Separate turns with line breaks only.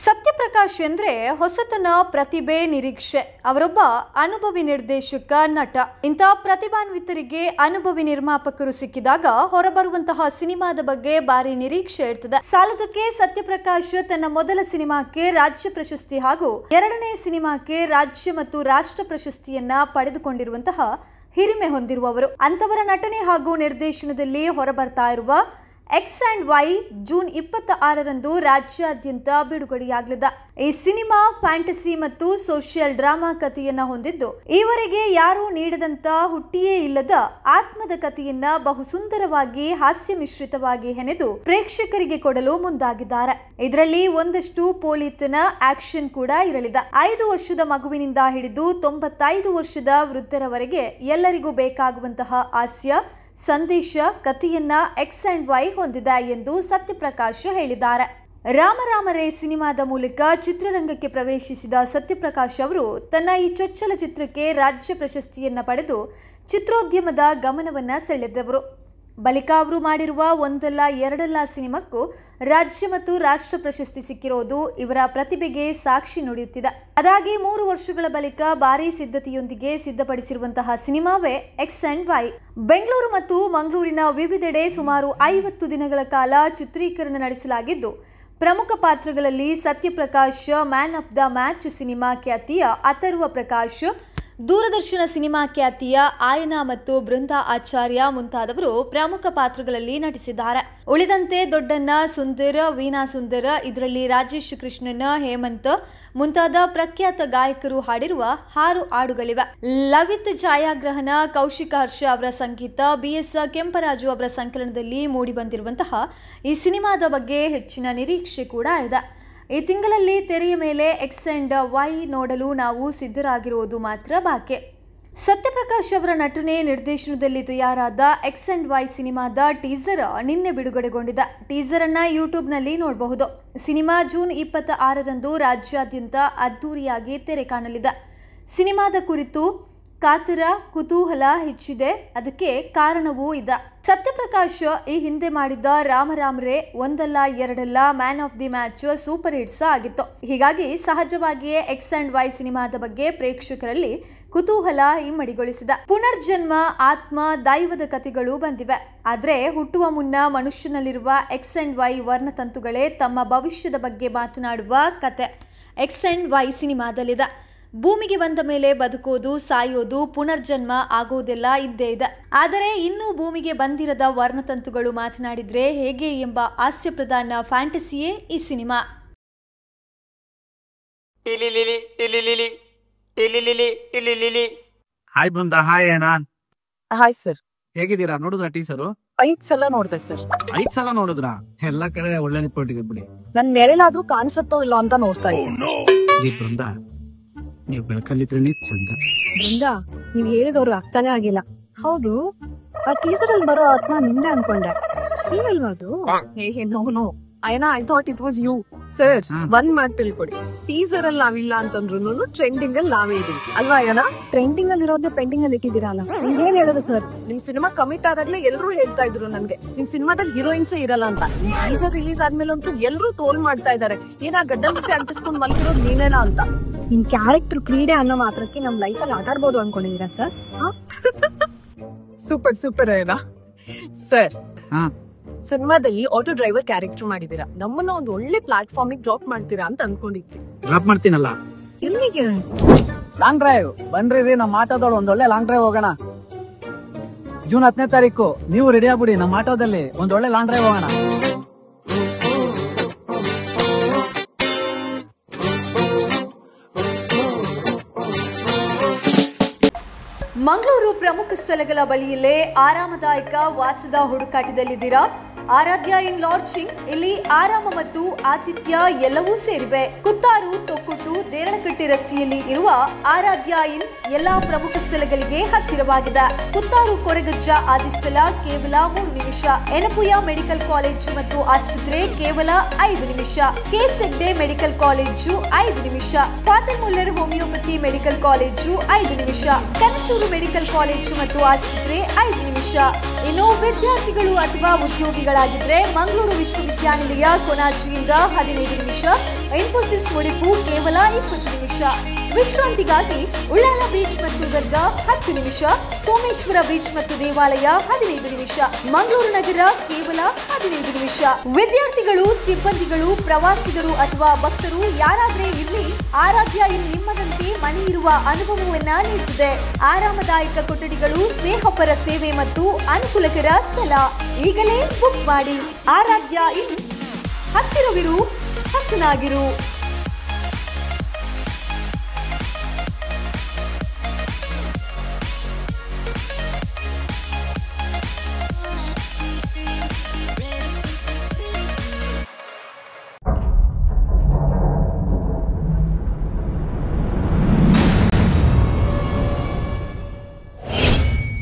ಸತ್ಯಪ್ರಕಾಶ್ ಎಂದ್ರೆ ಹೊಸತನ, ಪ್ರತಿಭೆ, ನಿರೀಕ್ಷೆ. ಅವರೊಬ್ಬ ಅನುಭವಿ ನಿರ್ದೇಶಕ, ನಟ. ಇಂಥ ಪ್ರತಿಭಾನ್ವಿತರಿಗೆ ಅನುಭವಿ ನಿರ್ಮಾಪಕರು ಸಿಕ್ಕಿದಾಗ ಹೊರಬರುವಂತಹ ಸಿನಿಮಾದ ಬಗ್ಗೆ ಭಾರಿ ನಿರೀಕ್ಷೆ ಇರ್ತದೆ. ಸಾಲದಕ್ಕೆ ಸತ್ಯಪ್ರಕಾಶ್ ತನ್ನ ಮೊದಲ ಸಿನಿಮಾಕ್ಕೆ ರಾಜ್ಯ ಪ್ರಶಸ್ತಿ ಹಾಗೂ ಎರಡನೇ ಸಿನಿಮಾಕ್ಕೆ ರಾಜ್ಯ ಮತ್ತು ರಾಷ್ಟ್ರ ಪ್ರಶಸ್ತಿಯನ್ನ ಪಡೆದುಕೊಂಡಿರುವಂತಹ ಹಿರಿಮೆ ಹೊಂದಿರುವವರು. ಅಂತವರ ನಟನೆ ಹಾಗೂ ನಿರ್ದೇಶನದಲ್ಲಿ ಹೊರಬರ್ತಾ ಇರುವ ಎಕ್ಸ್ ಅಂಡ್ ವೈ ಜೂನ್ 26ರಂದು ರಾಜ್ಯಾದ್ಯಂತ ಬಿಡುಗಡೆಯಾಗಲಿದೆ. ಈ ಸಿನಿಮಾ ಫ್ಯಾಂಟಸಿ ಮತ್ತು ಸೋಷಿಯಲ್ ಡ್ರಾಮಾ ಕಥೆಯನ್ನ ಹೊಂದಿದ್ದು, ಈವರೆಗೆ ಯಾರೂ ನೀಡದಂತ ಹುಟ್ಟಿಯೇ ಇಲ್ಲದ ಆತ್ಮದ ಕಥೆಯನ್ನ ಬಹು ಸುಂದರವಾಗಿ ಹಾಸ್ಯ ಮಿಶ್ರಿತವಾಗಿ ಹೆಣೆದು ಪ್ರೇಕ್ಷಕರಿಗೆ ಕೊಡಲು ಮುಂದಾಗಿದ್ದಾರೆ. ಇದರಲ್ಲಿ ಒಂದಷ್ಟು ಪೋಲಿತನ ಆಕ್ಷನ್ ಕೂಡ ಇರಲಿದೆ. 5 ವರ್ಷದ ಮಗುವಿನಿಂದ ಹಿಡಿದು 95 ವರ್ಷದ ವೃದ್ಧರವರೆಗೆ ಎಲ್ಲರಿಗೂ ಬೇಕಾಗುವಂತಹ ಹಾಸ್ಯ ಸಂದೇಶ ಕಥೆಯನ್ನ ಎಕ್ಸ್ ಅಂಡ್ ವೈ ಹೊಂದಿದೆ ಎಂದು ಸತ್ಯಪ್ರಕಾಶ್ ಹೇಳಿದ್ದಾರೆ. ರಾಮರೇ ಸಿನಿಮಾದ ಮೂಲಕ ಚಿತ್ರರಂಗಕ್ಕೆ ಪ್ರವೇಶಿಸಿದ ಸತ್ಯಪ್ರಕಾಶ್ ಅವರು ತನ್ನ ಈ ಚೊಚ್ಚಲ ಚಿತ್ರಕ್ಕೆ ರಾಜ್ಯ ಪ್ರಶಸ್ತಿಯನ್ನ ಪಡೆದು ಚಿತ್ರೋದ್ಯಮದ ಗಮನವನ್ನ ಸೆಳೆದವರು. ಬಳಿಕ ಅವರು ಮಾಡಿರುವ ಒಂದಲ್ಲ ಎರಡಲ್ಲ ಸಿನಿಮಾಕ್ಕೂ ರಾಜ್ಯ ಮತ್ತು ರಾಷ್ಟ್ರ ಪ್ರಶಸ್ತಿ ಸಿಕ್ಕಿರೋದು ಇವರ ಪ್ರತಿಭೆಗೆ ಸಾಕ್ಷಿ ನುಡಿಯುತ್ತಿದೆ. ಅದಾಗಿ 3 ವರ್ಷಗಳ ಬಳಿಕ ಭಾರೀ ಸಿದ್ಧತೆಯೊಂದಿಗೆ ಸಿದ್ಧಪಡಿಸಿರುವಂತಹ ಸಿನಿಮಾವೇ ಎಕ್ಸ್ ಅಂಡ್ ವೈ. ಬೆಂಗಳೂರು ಮತ್ತು ಮಂಗಳೂರಿನ ವಿವಿಧೆಡೆ ಸುಮಾರು 50 ದಿನಗಳ ಕಾಲ ಚಿತ್ರೀಕರಣ ನಡೆಸಲಾಗಿದ್ದು, ಪ್ರಮುಖ ಪಾತ್ರಗಳಲ್ಲಿ Satyaprakash, man of the match cinema ಖ್ಯಾತಿಯ ಅಥರ್ವ ಪ್ರಕಾಶ್, ದೂರದರ್ಶನ ಸಿನಿಮಾ ಖ್ಯಾತಿಯ ಆಯನ ಮತ್ತು ಬೃಂದಾ ಆಚಾರ್ಯ ಮುಂತಾದವರು ಪ್ರಮುಖ ಪಾತ್ರಗಳಲ್ಲಿ ನಟಿಸಿದ್ದಾರೆ. ಉಳಿದಂತೆ ದೊಡ್ಡಣ್ಣ, ಸುಂದರ್, ವೀಣಾ ಸುಂದರ್, ಇದರಲ್ಲಿ ರಾಜೇಶ್ ಕೃಷ್ಣನ್, ಹೇಮಂತ್ ಮುಂತಾದ ಪ್ರಖ್ಯಾತ ಗಾಯಕರು ಹಾಡಿರುವ 6 ಹಾಡುಗಳಿವೆ. ಲವಿತ್ ಛಾಯಾಗ್ರಹಣ, ಕೌಶಿಕ ಹರ್ಷ ಅವರ ಸಂಗೀತ, BS ಕೆಂಪರಾಜು ಅವರ ಸಂಕಲನದಲ್ಲಿ ಮೂಡಿಬಂದಿರುವಂತಹ ಈ ಸಿನಿಮಾದ ಬಗ್ಗೆ ಹೆಚ್ಚಿನ ನಿರೀಕ್ಷೆ ಕೂಡ ಇದೆ. ಈ ತಿಂಗಳಲ್ಲಿ ತೆರೆಯ ಮೇಲೆ ಎಕ್ಸ್ ಅಂಡ್ ವೈ ನೋಡಲು ನಾವು ಸಿದ್ಧರಾಗಿರುವುದು ಮಾತ್ರ ಬಾಕಿ. ಸತ್ಯಪ್ರಕಾಶ್ ಅವರ ನಟನೆ ನಿರ್ದೇಶನದಲ್ಲಿ ತಯಾರಾದ ಎಕ್ಸ್ ಅಂಡ್ ವೈ ಸಿನಿಮಾದ ಟೀಸರ್ ನಿನ್ನೆ ಬಿಡುಗಡೆಗೊಂಡಿದೆ. ಟೀಸರ್ ಅನ್ನ ಯೂಟ್ಯೂಬ್ನಲ್ಲಿ ನೋಡಬಹುದು. ಸಿನಿಮಾ ಜೂನ್ 26ರಂದು ರಾಜ್ಯಾದ್ಯಂತ ಅದ್ದೂರಿಯಾಗಿ ತೆರೆ ಕಾಣಲಿದೆ. ಸಿನಿಮಾದ ಕುರಿತು ಕಾತರ, ಕುತೂಹಲ ಹೆಚ್ಚಿದೆ. ಅದಕ್ಕೆ ಕಾರಣವೂ ಇದೆ. ಸತ್ಯಪ್ರಕಾಶ್ ಈ ಹಿಂದೆ ಮಾಡಿದ್ದ ರಾಮರೇ ಒಂದಲ್ಲ ಎರಡಲ್ಲ, man of the match super hits ಆಗಿತ್ತು. ಹೀಗಾಗಿ ಸಹಜವಾಗಿಯೇ ಎಕ್ಸ್ ಅಂಡ್ ವೈ ಸಿನಿಮಾದ ಬಗ್ಗೆ ಪ್ರೇಕ್ಷಕರಲ್ಲಿ ಕುತೂಹಲ ಇಮ್ಮಡಿಗೊಳಿಸಿದೆ. ಪುನರ್ಜನ್ಮ, ಆತ್ಮ, ದೈವದ ಕಥೆಗಳು ಬಂದಿವೆ. ಆದ್ರೆ ಹುಟ್ಟುವ ಮುನ್ನ ಮನುಷ್ಯನಲ್ಲಿರುವ ಎಕ್ಸ್ ಅಂಡ್ ವೈ ವರ್ಣತಂತುಗಳೇ ತಮ್ಮ ಭವಿಷ್ಯದ ಬಗ್ಗೆ ಮಾತನಾಡುವ ಕತೆ ಎಕ್ಸ್ ಅಂಡ್ ವೈ ಸಿನಿಮಾದಲ್ಲಿದೆ. ಭೂಮಿಗೆ ಬಂದ ಮೇಲೆ ಬದುಕೋದು, ಸಾಯೋದು, ಪುನರ್ಜನ್ಮ ಆಗೋದೆಲ್ಲ ಇದ್ದೇ ಇದೆ. ಆದರೆ ಇನ್ನೂ ಭೂಮಿಗೆ ಬಂದಿರದ ವರ್ಣತಂತುಗಳು ಮಾತನಾಡಿದ್ರೆ ಹೇಗೆ ಎಂಬ ಹಾಸ್ಯಪ್ರಧಾನ ಫ್ಯಾಂಟಸಿಯೇ ಈ ಸಿನಿಮಾ.
ಹಾಯ್ ಬೃಂದಾ. ಹಾಯ್ ಅಣ್ಣ.
Hi sir.
ಹೇಗಿದ್ದೀರಾ? ನೋಡಿದ್ರ ಟೀಸರು?
5 ಸಲ ನೋಡ್ದೆ ಸರ್.
5 ಸಲ ನೋಡಿದ್ರಾ? ಎಲ್ಲಾ ಕಡೆ ಒಳ್ಳೆ ನಿಪ್ಪಟ್ಟಿಗೆ ಬಿಡಿ.
ನನ್ ನೆರಳಾದ್ರೂ ಕಾಣಿಸುತ್ತೋ ಇಲ್ಲ ಅಂತ ನೋಡ್ತಾ ಇದ್ದೆ.
ಬೃಂದಾ, ನೀವು ಬೆಳಕಲ್ಲಿದ್ರೆ ಚಂದ.
ಬೃಂದಾ, ನೀವ್ ಹೇಳಿದವ್ರು ಅರ್ಥನೇ ಆಗಿಲ್ಲ. ಹೌದು, ಆ ಟೀಸರ್ ಅಲ್ಲಿ ಬರೋ ಆತ್ಮ ನಿಂದೆ ಅನ್ಕೊಂಡೆ. ನೀವಲ್ವಾ ಅದು? ನೋ ಅಯ್ಯನ, I thought it was you. Sir, ಒಂದ್ ಮಾತು ತಿಳ್ಕೊಡಿ, ಟೀಸರ್ ಅಲ್ಲಿ ನಾವಿಲ್ಲ ಅಂತಂದ್ರು ಟ್ರೆಂಡಿಂಗ್ ಅಲ್ಲಿ ನಾವೇ ಇದೀವಿ ಅಲ್ವಾ ಅಯ್ಯನ? ಟ್ರೆಂಡಿಂಗ್ ಅಲ್ಲಿ ಇರೋದೇ ಪೆಂಡಿಂಗ್ ಅಲ್ಲಿ ಇಟ್ಟಿದ್ದೀರಲ್ಲ. ನಿಮ್ಗೆ ಏನ್ ಹೇಳೋದು ಸರ್? ನಿಮ್ ಸಿನಿಮಾ ಕಮಿಟ್ ಆದಾಗ್ಲೇ ಎಲ್ರು ಹೇಳ್ತಾ ಇದ್ರು ನನ್ಗೆ ನಿಮ್ ಸಿನಿಮಾದಲ್ಲಿ ಹೀರೋಯಿನ್ಸ್ ಇರಲ್ಲ ಅಂತ. ಟೀಸರ್ ರಿಲೀಸ್ ಆದ್ಮೇಲೆ ಅಂತೂ ಎಲ್ರು ಟ್ರೋಲ್ ಮಾಡ್ತಾ ಇದಾರೆ, ಏನ ಗಡ್ಡ ಮಿಸಿ ಅಂಟಿಸ್ಕೊಂಡ್ ಮಲ್ತಿರೋದು ನೀನೇನಾ ಅಂತ. ನಿಮ್ ಕ್ಯಾರೆಕ್ಟರ್ ಕ್ರೀಡೆ ಅನ್ನೋ ಮಾತ್ರಕ್ಕೆ ನಮ್ ಲೈಫ್ ಅಲ್ಲಿ ಆಟ ಆಡ್ಬೋದು ಅನ್ಕೊಂಡಿದೀರಾ ಸರ್? ಸೂಪರ್ ಅಯ್ಯನ. ಸರ್, ಸಿನಿಮಾದಲ್ಲಿ ಆಟೋ ಡ್ರೈವರ್ ಕ್ಯಾರೆಕ್ಟರ್ ಮಾಡಿದೀರಾ. ನಮ್ಮನ್ನ ಒಂದು ಒಳ್ಳೆ ಪ್ಲಾಟ್ಫಾರ್ಮ್ ಡ್ರಾಪ್ ಮಾಡ್ತೀರಾ ಅಂತ ಅನ್ಕೊಂಡಿದ್ವಿ.
ಡ್ರಾಪ್ ಮಾಡ್ತೀನಲ್ಲ.
ಎಲ್ಲಿಗೆ?
ಲಾಂಗ್ ಡ್ರೈವ್ ಬನ್ರಿ, ನಮ್ಮ ಆಟೋದವ್ರು ಒಂದ್ ಒಳ್ಳೆ ಲಾಂಗ್ ಡ್ರೈವ್ ಹೋಗೋಣ. ಜೂನ್ 10ನೇ ತಾರೀಕು ನೀವು ರೆಡಿ ಆಗ್ಬಿಡಿ, ನಮ್ಮ ಆಟೋದಲ್ಲಿ ಒಂದ್ ಒಳ್ಳೆ ಲಾಂಗ್ ಡ್ರೈವ್ ಹೋಗೋಣ.
ಮಂಗಳೂರು ಪ್ರಮುಖ ಸ್ಥಳಗಳ ಬಳಿಯಲ್ಲೇ ಆರಾಮದಾಯಕ ವಾಸದ ಹುಡುಕಾಟದಲ್ಲಿದ್ದೀರಾ? ಆರಾಧ್ಯ ಇನ್ ಲಾಡ್ಜಿಂಗ್. ಇಲ್ಲಿ ಆರಾಮ ಮತ್ತು ಆತಿಥ್ಯ ಎಲ್ಲವೂ ಸೇರಿವೆ. ಕುತ್ತಾರು, ತೊಕ್ಕೊಟ್ಟು, ದೇರಳಕಟ್ಟೆ ರಸ್ತೆಯಲ್ಲಿ ಇರುವ ಆರಾಧ್ಯ ಇನ್ ಎಲ್ಲಾ ಪ್ರಮುಖ ಸ್ಥಳಗಳಿಗೆ ಹತ್ತಿರವಾಗಿದೆ. ಕುತ್ತಾರು ಕೊರಗಜ್ಜ ಆದಿಸ್ಥಳ ಕೇವಲ 3 ನಿಮಿಷ. ಎನಪುಯ ಮೆಡಿಕಲ್ ಕಾಲೇಜು ಮತ್ತು ಆಸ್ಪತ್ರೆ ಕೇವಲ 5 ನಿಮಿಷ. ಕೆಸೆಡ್ಡೆ ಮೆಡಿಕಲ್ ಕಾಲೇಜು 5 ನಿಮಿಷ. Father Muller homeopathy medical college 5 ನಿಮಿಷ. ಕನಚೂರು ಮೆಡಿಕಲ್ ಕಾಲೇಜು ಮತ್ತು ಆಸ್ಪತ್ರೆ 5 ನಿಮಿಷ. ಇನ್ನು ವಿದ್ಯಾರ್ಥಿಗಳು ಅಥವಾ ಉದ್ಯೋಗಿಗಳ ನಿಮಿಷಗಳಾಗಿದ್ರೆ ಮಂಗಳೂರು ವಿಶ್ವವಿದ್ಯಾನಿಲಯ ಕೊನಾಜಿಯಿಂದ 15 ನಿಮಿಷ, ಇನ್ಫೋಸಿಸ್ ಮುಡಿಪು ಕೇವಲ 20 ನಿಮಿಷ. ವಿಶ್ರಾಂತಿಗಾಗಿ ಉಳ್ಳಾಲ ಬೀಚ್ ಮತ್ತು ದರ್ಗಾ 10 ನಿಮಿಷ, ಸೋಮೇಶ್ವರ ಬೀಚ್ ಮತ್ತು ದೇವಾಲಯ 15 ನಿಮಿಷ, ಮಂಗಳೂರು ನಗರ ಕೇವಲ 15 ನಿಮಿಷ. ವಿದ್ಯಾರ್ಥಿಗಳು, ಸಿಬ್ಬಂದಿಗಳು, ಪ್ರವಾಸಿಗರು ಅಥವಾ ಭಕ್ತರು ಯಾರಾದ್ರೆ ಇರ್ಲಿ, ಆರಾಧ್ಯ ಇನ್ ನಿಮ್ಮದಂತೆ ಮನೆ ಇರುವ ಅನುಭವವನ್ನ ನೀಡುತ್ತದೆ. ಆರಾಮದಾಯಕ ಕೊಠಡಿಗಳು, ಸ್ನೇಹಪರ ಸೇವೆ ಮತ್ತು ಅನುಕೂಲಕರ ಸ್ಥಳ. ಈಗಲೇ ಬುಕ್ ಮಾಡಿ. ಆರಾಧ್ಯ ಇನ್, ಹತ್ತಿರವಿರು, ಹಸನಾಗಿರು.